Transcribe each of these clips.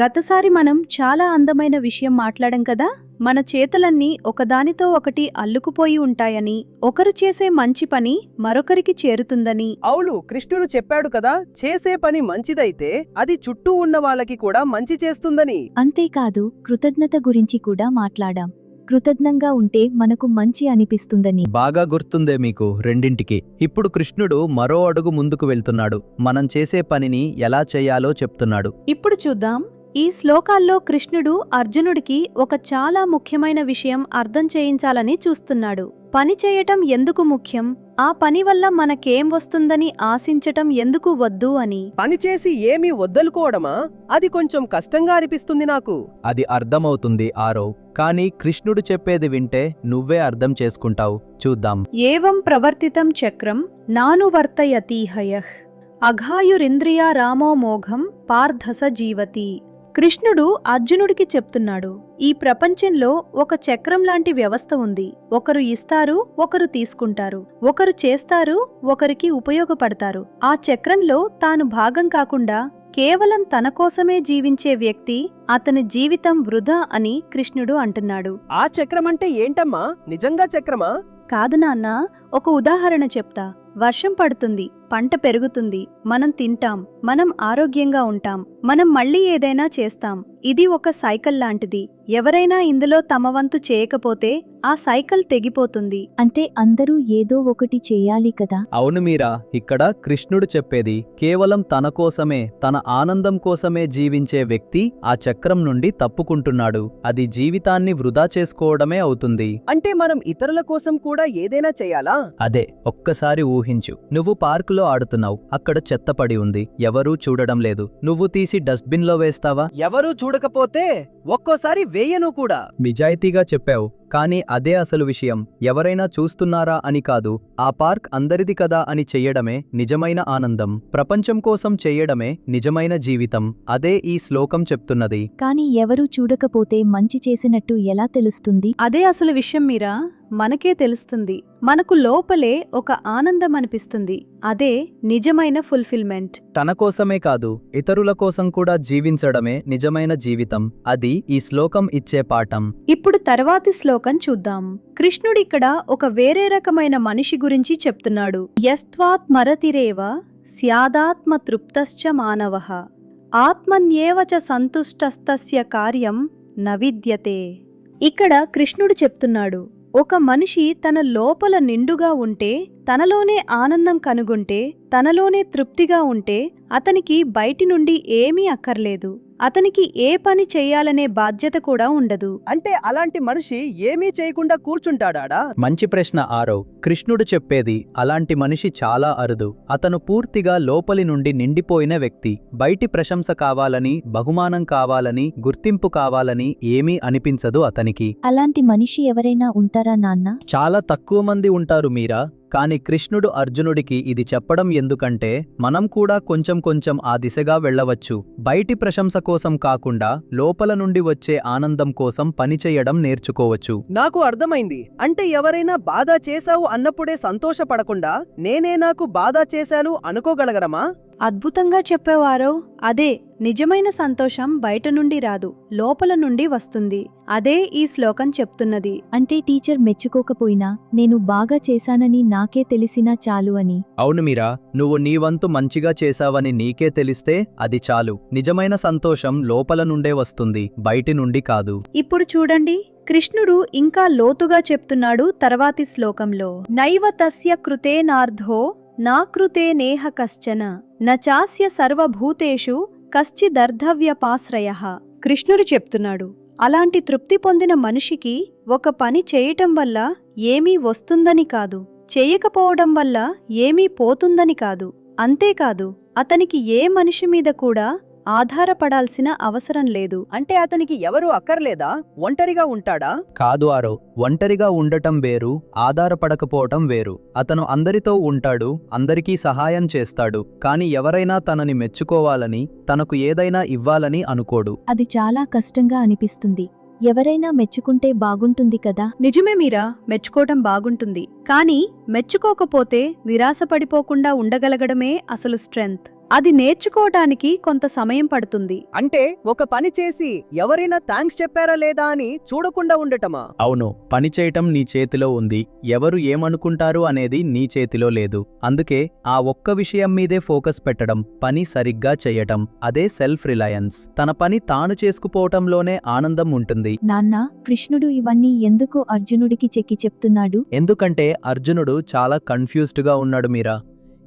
గతసారి మనం చాలా అందమైన విషయం మాట్లాడాం కదా. మన చేతలన్నీ ఒకదానితో ఒకటి అల్లుకుపోయి ఉంటాయని, ఒకరు చేసే మంచి పని మరొకరికి చేరుతుందని. అవును, కృష్ణుడు చెప్పాడు కదా, చేసే పని మంచిదైతే అది చుట్టూ ఉన్న వాళ్ళకి కూడా మంచి చేస్తుందని. అంతేకాదు, కృతజ్ఞత గురించి కూడా మాట్లాడాం. కృతజ్ఞంగా ఉంటే మనకు మంచి అనిపిస్తుందని. బాగా గుర్తుందే మీకు రెండింటికి. ఇప్పుడు కృష్ణుడు మరో అడుగు ముందుకు వెళ్తున్నాడు. మనం చేసే పనిని ఎలా చేయాలో చెప్తున్నాడు. ఇప్పుడు చూద్దాం. ఈ శ్లోకాల్లో కృష్ణుడు అర్జునుడికి ఒక చాలా ముఖ్యమైన విషయం అర్థం చేయించాలని చూస్తున్నాడు. పని చేయటం ఎందుకు ముఖ్యం, ఆ పని వల్ల మనకేం వస్తుందని ఆశించటం ఎందుకు వద్దు అని. పనిచేసి ఏమీ వద్దలుకోవడమా? అది కొంచెం కష్టంగా అనిపిస్తుంది నాకు. అది అర్థమవుతుంది ఆరవ్, కానీ కృష్ణుడు చెప్పేది వింటే నువ్వే అర్థం చేసుకుంటావు. చూద్దాం. ఏవం ప్రవర్తితం చక్రం నానువర్తయతీహయః అఘాయురింద్రియా రామో మోఘం పార్థస జీవతి. కృష్ణుడు అర్జునుడికి చెప్తున్నాడు, ఈ ప్రపంచంలో ఒక చక్రం లాంటి వ్యవస్థ ఉంది. ఒకరు ఇస్తారు, ఒకరు తీసుకుంటారు, ఒకరు చేస్తారు, ఒకరికి ఉపయోగపడతారు. ఆ చక్రంలో తాను భాగం కాకుండా కేవలం తన కోసమే జీవించే వ్యక్తి, అతని జీవితం వృధా అని కృష్ణుడు అంటున్నాడు. ఆ చక్రమంటే ఏంటమ్మా? నిజంగా చక్రమా? కాదు నాన్నా, ఒక ఉదాహరణ చెప్తా. వర్షం పడుతుంది, పంట పెరుగుతుంది, మనం తింటాం, మనం ఆరోగ్యంగా ఉంటాం, మనం మళ్ళీ ఏదైనా చేస్తాం. ఇది ఒక సైకిల్ లాంటిది. ఎవరైనా ఇందులో తమ వంతు చేయకపోతే ఆ సైకిల్ తెగిపోతుంది. అంటే అందరూ ఏదో ఒకటి చేయాలి కదా. అవును మీరా, ఇక్కడ కృష్ణుడు చెప్పేది కేవలం తన కోసమే, తన ఆనందం కోసమే జీవించే వ్యక్తి ఆ చక్రం నుండి తప్పుకుంటున్నాడు. అది జీవితాన్ని వృధా చేసుకోవడమే అవుతుంది. అంటే మనం ఇతరుల కోసం కూడా ఏదైనా చెయ్యాలా? అదే, ఒక్కసారి ఊహించు. నువ్వు పార్కులో ఆడుతున్నావు, అక్కడ చెత్త పడి ఉంది, ఎవరూ చూడడం లేదు. నువ్వు తీసి డస్ట్బిన్లో వేస్తావా? ఎవరూ చూడకపోతే ఒక్కోసారి వేయను కూడా. నిజాయితీగా చెప్పావు, కానీ అదే అసలు విషయం. ఎవరైనా చూస్తున్నారా అని కాదు, ఆ పార్క్ అందరిది కదా అని చెయ్యడమే నిజమైన ఆనందం. ప్రపంచం కోసం చెయ్యడమే నిజమైన జీవితం. అదే ఈ శ్లోకం చెప్తున్నది. కానీ ఎవరూ చూడకపోతే మంచి చేసినట్టు ఎలా తెలుస్తుంది? అదే అసలు విషయం మీరా, మనకే తెలుస్తుంది. మనకు లోపలే ఒక ఆనందం అనిపిస్తుంది. అదే నిజమైన ఫుల్ఫిల్మెంట్. తన కోసమే కాదు, ఇతరుల కోసం కూడా జీవించడమే నిజమైన జీవితం. అది ఈ శ్లోకం ఇచ్చే పాఠం. ఇప్పుడు తర్వాతి శ్లోకం చూద్దాం. కృష్ణుడిక్కడ ఒక వేరే రకమైన మనిషి గురించి చెప్తున్నాడు. యస్త్వాత్మరతిరేవ స్యాదాత్మ తృప్తశ్చ మానవః ఆత్మన్యేవ చ సంతుష్టస్తస్య కార్యం న విద్యతే. ఇక్కడ కృష్ణుడు చెప్తున్నాడు, ఒక మనిషి తన లోపల నిండుగా ఉంటే, తనలోనే ఆనందం కనుగొంటే, తనలోనే తృప్తిగా ఉంటే అతనికి బయటి నుండి ఏమీ అక్కర్లేదు. అతనికి ఏ పని చెయ్యాలనే బాధ్యత కూడా ఉండదు. అంటే అలాంటి మనిషి ఏమీ చేయకుండా కూర్చుంటాడా? మంచి ప్రశ్న ఆరవ్. కృష్ణుడు చెప్పేది అలాంటి మనిషి చాలా అరుదు. అతను పూర్తిగా లోపలి నుండి నిండిపోయిన వ్యక్తి. బయటి ప్రశంస కావాలని, బహుమానం కావాలని, గుర్తింపు కావాలని ఏమీ అనిపించదు అతనికి. అలాంటి మనిషి ఎవరైనా ఉంటారా నాన్న? చాలా తక్కువ మంది ఉంటారు మీరా. కాని కృష్ణుడు అర్జునుడికి ఇది చెప్పడం ఎందుకంటే మనం కూడా కొంచెం కొంచెం ఆ దిశగా వెళ్ళవచ్చు. బయటి ప్రశంస కోసం కాకుండా లోపల నుండి వచ్చే ఆనందం కోసం పనిచేయడం నేర్చుకోవచ్చు. నాకు అర్థమైంది. అంటే ఎవరైనా బాధ చేశావు అన్నప్పుడే సంతోషపడకుండా నేనే నాకు బాధ చేశాను అనుకోగలగరమా? అద్భుతంగా చెప్పేవారో. అదే నిజమైన సంతోషం బయట నుండి రాదు, లోపల నుండి వస్తుంది. అదే ఈ శ్లోకం చెప్తున్నది. అంటే టీచర్ మెచ్చుకోకపోయినా నేను బాగా చేశానని నాకే తెలిసినా చాలు అని. అవును మీరా, నువ్వు నీ వంతు మంచిగా చేశావని నీకే తెలిస్తే అది చాలు. నిజమైన సంతోషం లోపల నుండే వస్తుంది, బయటి నుండి కాదు. ఇప్పుడు చూడండి, కృష్ణుడు ఇంకా లోతుగా చెప్తున్నాడు తర్వాతి శ్లోకంలో. నైవ తస్య కృతేనార్ధో నా కృతే నేహ కశ్చన నచాస్య సర్వభూతేషు కశ్చిదర్ధవ్యపాశ్రయః. కృష్ణుడు చెప్తున్నాడు, అలాంటి తృప్తి పొందిన మనిషికి ఒక పని చేయటం వల్ల ఏమీ వస్తుందని కాదు, చేయకపోవడం వల్ల ఏమీ పోతుందని కాదు. అంతేకాదు, అతనికి ఏ మనిషి మీద కూడా ఆధారపడాల్సిన అవసరం లేదు. అంటే అతనికి ఎవరూ అక్కర్లేదా? ఒంటరిగా ఉంటాడా? కాదు ఆరో, ఒంటరిగా ఉండటం వేరు, ఆధారపడకపోవటం వేరు. అతను అందరితో ఉంటాడు, అందరికీ సహాయం చేస్తాడు, కాని ఎవరైనా తనని మెచ్చుకోవాలని, తనకు ఏదైనా ఇవ్వాలని అనుకోడు. అది చాలా కష్టంగా అనిపిస్తుంది. ఎవరైనా మెచ్చుకుంటే బాగుంటుంది కదా. నిజమే మీరా, మెచ్చుకోవటం బాగుంటుంది. కానీ మెచ్చుకోకపోతే నిరాశపడిపోకుండా ఉండగలగడమే అసలు స్ట్రెంగ్త్. అది నేర్చుకోవటానికి కొంత సమయం పడుతుంది. అంటే ఒక పని చేసి ఎవరైనా థ్యాంక్స్ చెప్పారా లేదా అని చూడకుండా ఉండటమా? అవును, పని చేయటం నీ చేతిలో ఉంది, ఎవరు ఏమనుకుంటారు అనేది నీ చేతిలో లేదు. అందుకే ఆ ఒక్క విషయం మీదే ఫోకస్ పెట్టడం, పని సరిగ్గా చెయ్యటం, అదే సెల్ఫ్ రిలయన్స్. తన పని తాను చేసుకుపోవటంలోనే ఆనందం ఉంటుంది. నాన్న, కృష్ణుడు ఇవన్నీ ఎందుకు అర్జునుడికి చెప్తున్నాడు? ఎందుకంటే అర్జునుడు చాలా కన్ఫ్యూజ్డ్గా ఉన్నాడు మీరా.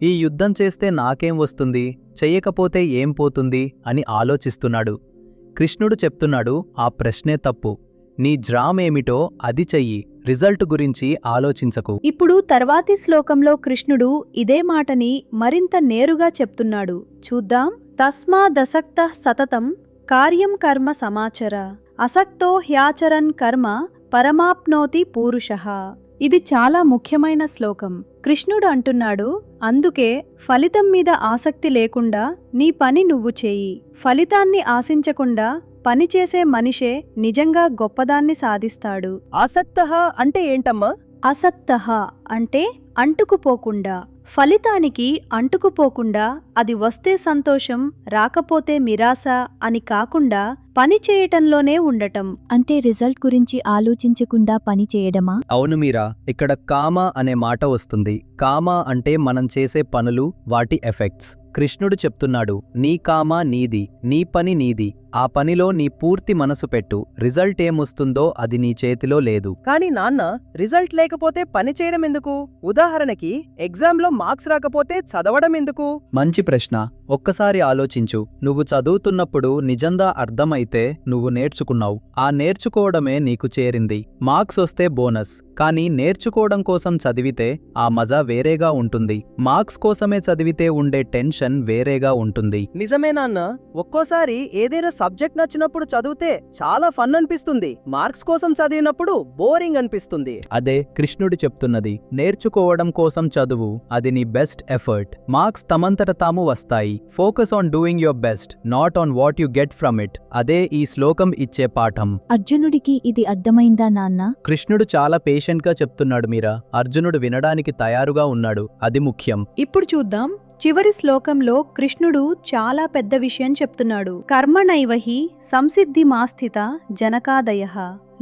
ఈ యుద్ధం చేస్తే నాకేం వస్తుంది, చెయ్యకపోతే ఏం పోతుంది అని ఆలోచిస్తున్నాడు. కృష్ణుడు చెప్తున్నాడు, ఆ ప్రశ్నే తప్పు. నీ డ్రామేమిటో అది చెయ్యి, రిజల్ట్ గురించి ఆలోచించకు. ఇప్పుడు తర్వాతి శ్లోకంలో కృష్ణుడు ఇదే మాటని మరింత నేరుగా చెప్తున్నాడు. చూద్దాం. తస్మాదసక్తః సతతం కార్యం కర్మ సమాచర, అసక్తో హ్యాచరన్ కర్మ పరమాప్నోతి పూరుషః. ఇది చాలా ముఖ్యమైన శ్లోకం. కృష్ణుడు అంటున్నాడు, అందుకే ఫలితం మీద ఆసక్తి లేకుండా నీ పని నువ్వు చేయి. ఫలితాన్ని ఆశించకుండా పనిచేసే మనిషే నిజంగా గొప్పదాన్ని సాధిస్తాడు. ఆసక్తః అంటే ఏంటమ్మా? అసక్తః అంటే అంటుకుపోకుండా, ఫలితానికి అంటుకుపోకుండా, అది వస్తే సంతోషం, రాకపోతే నిరాశ అని కాకుండా పని చేయటంలోనే ఉండటం. అంటే రిజల్ట్ గురించి ఆలోచించకుండా పని చేయడమా? అవును మీరా, ఇక్కడ కామ అనే మాట వస్తుంది. కామ అంటే మనం చేసే పనులు, వాటి ఎఫెక్ట్స్. కృష్ణుడు చెప్తున్నాడు, నీ కామ నీది, నీ పని నీది. ఆ పనిలో నీ పూర్తి మనసు పెట్టు. రిజల్ట్ ఏమొస్తుందో అది నీ చేతిలో లేదు. కానీ నాన్న, రిజల్ట్ లేకపోతే పని చేయడం ఎందుకు? ఉదాహరణకి ఎగ్జామ్లో మార్క్స్ రాకపోతే చదవడం ఎందుకు? మంచి ప్రశ్న. ఒక్కసారి ఆలోచించు. నువ్వు చదువుతున్నప్పుడు నిజంగా అర్థమైతే నువ్వు నేర్చుకున్నావు. ఆ నేర్చుకోవడమే నీకు చేరింది. మార్క్స్ వస్తే బోనస్. కానీ నేర్చుకోవడం కోసం చదివితే ఆ మజా వేరేగా ఉంటుంది. మార్క్స్ కోసమే చదివితే ఉండే టెన్షన్ వేరేగా ఉంటుంది. నిజమే నాన్న, ఒక్కోసారి ఏదైనా సబ్జెక్ట్ నచ్చినప్పుడు చదివితే చాలా ఫన్ అనిపిస్తుంది. మార్క్స్ కోసం చదివినప్పుడు బోరింగ్ అనిపిస్తుంది. అదే కృష్ణుడు చెప్తున్నది. నేర్చుకోవడం కోసం చదువు, అది నీ బెస్ట్ ఎఫర్ట్. మార్క్స్ తమంతట తాము వస్తాయి. Focus on doing your best, not on what you get from it. అదే ఈ శ్లోకం ఇచ్చే పాఠం. అర్జునుడికి ఇది అర్థమైందా నాన్న? కృష్ణుడు చాలా పేషెంట్గా చెప్తున్నాడు మీరా. అర్జునుడు వినడానికి తయారుగా ఉన్నాడు, అది ముఖ్యం. ఇప్పుడు చూద్దాం. చివరి శ్లోకంలో కృష్ణుడు చాలా పెద్ద విషయం చెప్తున్నాడు. కర్మణైవహి సంసిద్ధిమాస్థిత జనకాదయః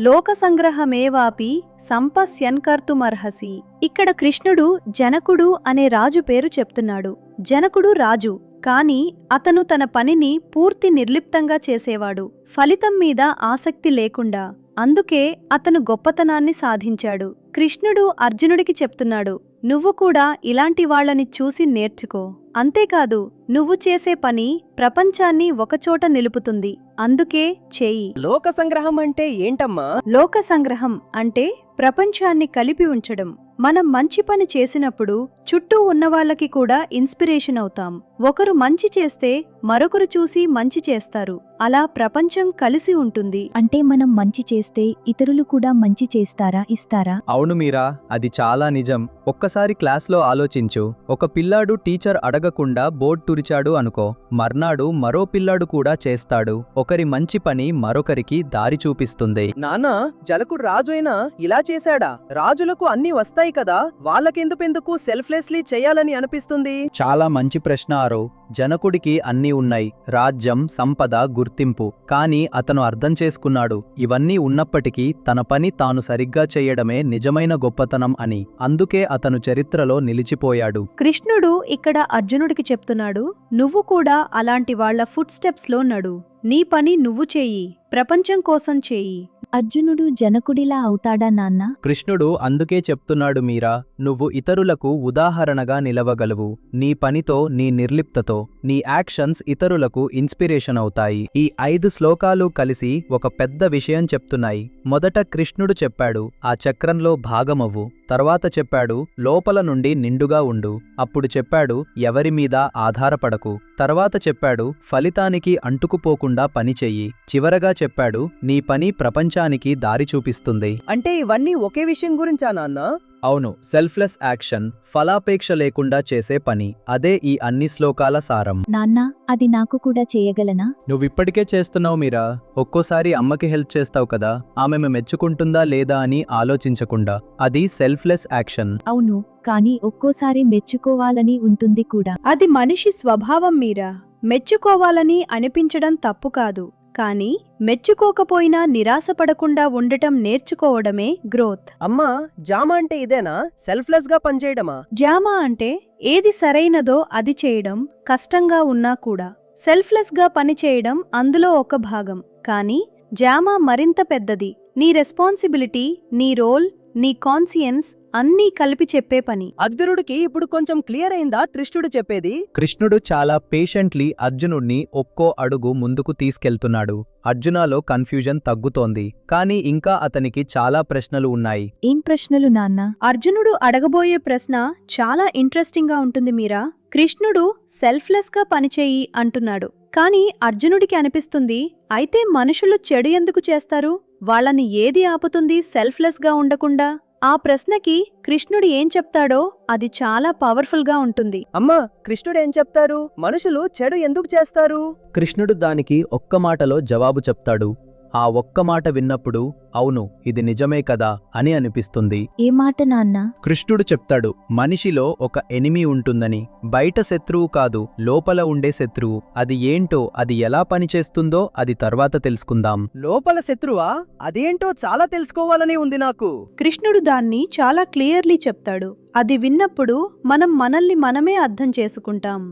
లోక సంగ్రహమేవాపి సంపశ్యన్కర్తుమర్హసి. ఇక్కడ కృష్ణుడు జనకుడు అనే రాజు పేరు చెప్తున్నాడు. జనకుడు రాజు, కాని అతను తన పనిని పూర్తి నిర్లిప్తంగా చేసేవాడు, ఫలితం మీద ఆసక్తి లేకుండా. అందుకే అతను గొప్పతనాన్ని సాధించాడు. కృష్ణుడు అర్జునుడికి చెప్తున్నాడు, నువ్వు కూడా ఇలాంటి వాళ్ళని చూసి నేర్చుకో. అంతేకాదు, నువ్వు చేసే పని ప్రపంచాన్ని ఒకచోట నిలుపుతుంది. అందుకే చేయి. లోక సంగ్రహం అంటే ఏంటమ్మా? లోక సంగ్రహం అంటే ప్రపంచాన్ని కలిపి ఉంచడం. మనం మంచి పని చేసినప్పుడు చుట్టూ ఉన్నవాళ్లకి కూడా ఇన్స్పిరేషన్ అవుతాం. ఒకరు మంచి చేస్తే మరొకరు చూసి మంచి చేస్తారు. అలా ప్రపంచం కలిసి ఉంటుంది. అంటే మనం మంచి చేస్తే ఇతరులు కూడా మంచి చేస్తారా, ఇస్తారా? అవును మీరా, అది చాలా నిజం. ఒక్కసారి క్లాస్లో ఆలోచించు. ఒక పిల్లాడు టీచర్ అడగకుండా బోర్డ్ తురిచాడు అనుకో, మర్నాడు మరో పిల్లాడు కూడా చేస్తాడు. ఒకరి మంచి పని మరొకరికి దారి చూపిస్తుంది. నానా, జనకుడు రాజు అయినా ఇలా చేశాడా? రాజులకు అన్నీ వస్తాయి కదా, వాళ్ళకెందుకు సెల్ఫ్లెస్లీ చేయాలని అనిపిస్తుంది? చాలా మంచి ప్రశ్న ఆరో. జనకుడికి అన్నీ ఉన్నాయి, రాజ్యం, సంపద, గుర్తింపు. కాని అతను అర్థం చేసుకున్నాడు, ఇవన్నీ ఉన్నప్పటికీ తన పని తాను సరిగ్గా చెయ్యడమే నిజమైన గొప్పతనం అని. అందుకే అతను చరిత్రలో నిలిచిపోయాడు. కృష్ణుడు ఇక్కడ అర్జునుడికి చెప్తున్నాడు, నువ్వు కూడా అలాంటి వాళ్ల ఫుట్ స్టెప్స్ లో నడు. నీ పని నువ్వు చేయి, ప్రపంచం కోసం చేయి. అర్జునుడు జనకుడిలా అవుతాడా నాన్న? కృష్ణుడు అందుకే చెప్తున్నాడు మీరా, నువ్వు ఇతరులకు ఉదాహరణగా నిలవగలవు. నీ పనితో, నీ నిర్లిప్తతో, నీ యాక్షన్స్ ఇతరులకు ఇన్స్పిరేషన్ అవుతాయి. ఈ 5 శ్లోకాలు కలిసి ఒక పెద్ద విషయం చెప్తున్నాయి. మొదట కృష్ణుడు చెప్పాడు, ఆ చక్రంలో భాగమవ్వు. తర్వాత చెప్పాడు, లోపల నుండి నిండుగా ఉండు. అప్పుడు చెప్పాడు, ఎవరి మీద ఆధారపడకు. తర్వాత చెప్పాడు, ఫలితానికి అంటుకుపోకుండా పని చెయ్యి. చివరగా చెప్పాడు, నీ పని ప్రపంచానికి దారి చూపిస్తుంది. అంటే ఇవన్నీ ఒకే విషయం గురించా నాన్న? అవును, సెల్ఫ్లెస్ యాక్షన్ ఫలాపేక్ష లేకుండా చేసే పని. అదే ఈ అన్ని శ్లోకాల సారం. నాన్న, అది నాకు కూడా చేయగలనా? నువ్విప్పటికే చేస్తున్నావు మీరా. ఒక్కోసారి అమ్మకి హెల్ప్ చేస్తావు కదా, ఆమె మెచ్చుకుంటుందా లేదా అని ఆలోచించకుండా. అది సెల్ఫ్లెస్ యాక్షన్. అవును, కానీ ఒక్కోసారి మెచ్చుకోవాలని ఉంటుంది కూడా. అది మనిషి స్వభావం మీరా. మెచ్చుకోవాలని అనిపించడం తప్పు కాదు, కానీ మెచ్చుకోకపోయినా నిరాశపడకుండా ఉండటం నేర్చుకోవడమే గ్రోత్. అమ్మా, జామ అంటే ఇదేనా? సెల్ఫ్లెస్ గా పనిచేయడమా? జామా అంటే ఏది సరైనదో అది చేయడం, కష్టంగా ఉన్నా కూడా. సెల్ఫ్లెస్ గా పనిచేయడం అందులో ఒక భాగం. కానీ జామా మరింత పెద్దది. నీ రెస్పాన్సిబిలిటీ, నీ రోల్, నీ కాన్సియన్స్ అన్నీ కలిపి చెప్పే పని. అర్జునుడికి ఇప్పుడు కొంచెం క్లియర్ అయిందా కృష్ణుడు చెప్పేది? కృష్ణుడు చాలా పేషెంట్లీ అర్జునుడిని ఒక్కో అడుగు ముందుకు తీసుకెళ్తున్నాడు. అర్జునాలో కన్ఫ్యూజన్ తగ్గుతోంది, కానీ ఇంకా అతనికి చాలా ప్రశ్నలు ఉన్నాయి. ఏం ప్రశ్నలు నాన్న? అర్జునుడు అడగబోయే ప్రశ్న చాలా ఇంట్రెస్టింగ్ గా ఉంటుంది మీరా. కృష్ణుడు సెల్ఫ్లెస్ గా పనిచేయి అంటున్నాడు, కానీ అర్జునుడికి అనిపిస్తుంది, అయితే మనుషులు చెడు ఎందుకు చేస్తారు? వాళ్ళని ఏది ఆపుతుంది సెల్ఫ్లెస్ గా ఉండకుండా? ఆ ప్రశ్నకి కృష్ణుడు ఏం చెప్తాడో అది చాలా పవర్ఫుల్ గా ఉంటుంది. అమ్మా, కృష్ణుడు ఏం చెప్తారు? మనుషులు చెడు ఎందుకు చేస్తారు? కృష్ణుడు దానికి ఒక్క మాటలో జవాబు చెప్తాడు. ఆ ఒక్క మాట విన్నప్పుడు అవును, ఇది నిజమే కదా అని అనిపిస్తుంది. ఏ మాట నాన్న? కృష్ణుడు చెప్తాడు, మనిషిలో ఒక ఎనిమి ఉంటుందని. బయట శత్రువు కాదు, లోపల ఉండే శత్రువు. అది ఏంటో, అది ఎలా పనిచేస్తుందో అది తర్వాత తెలుసుకుందాం. లోపల శత్రువా? అదేంటో చాలా తెలుసుకోవాలని ఉంది నాకు. కృష్ణుడు దాన్ని చాలా క్లియర్లీ చెప్తాడు. అది విన్నప్పుడు మనం మనల్ని మనమే అర్థం చేసుకుంటాం.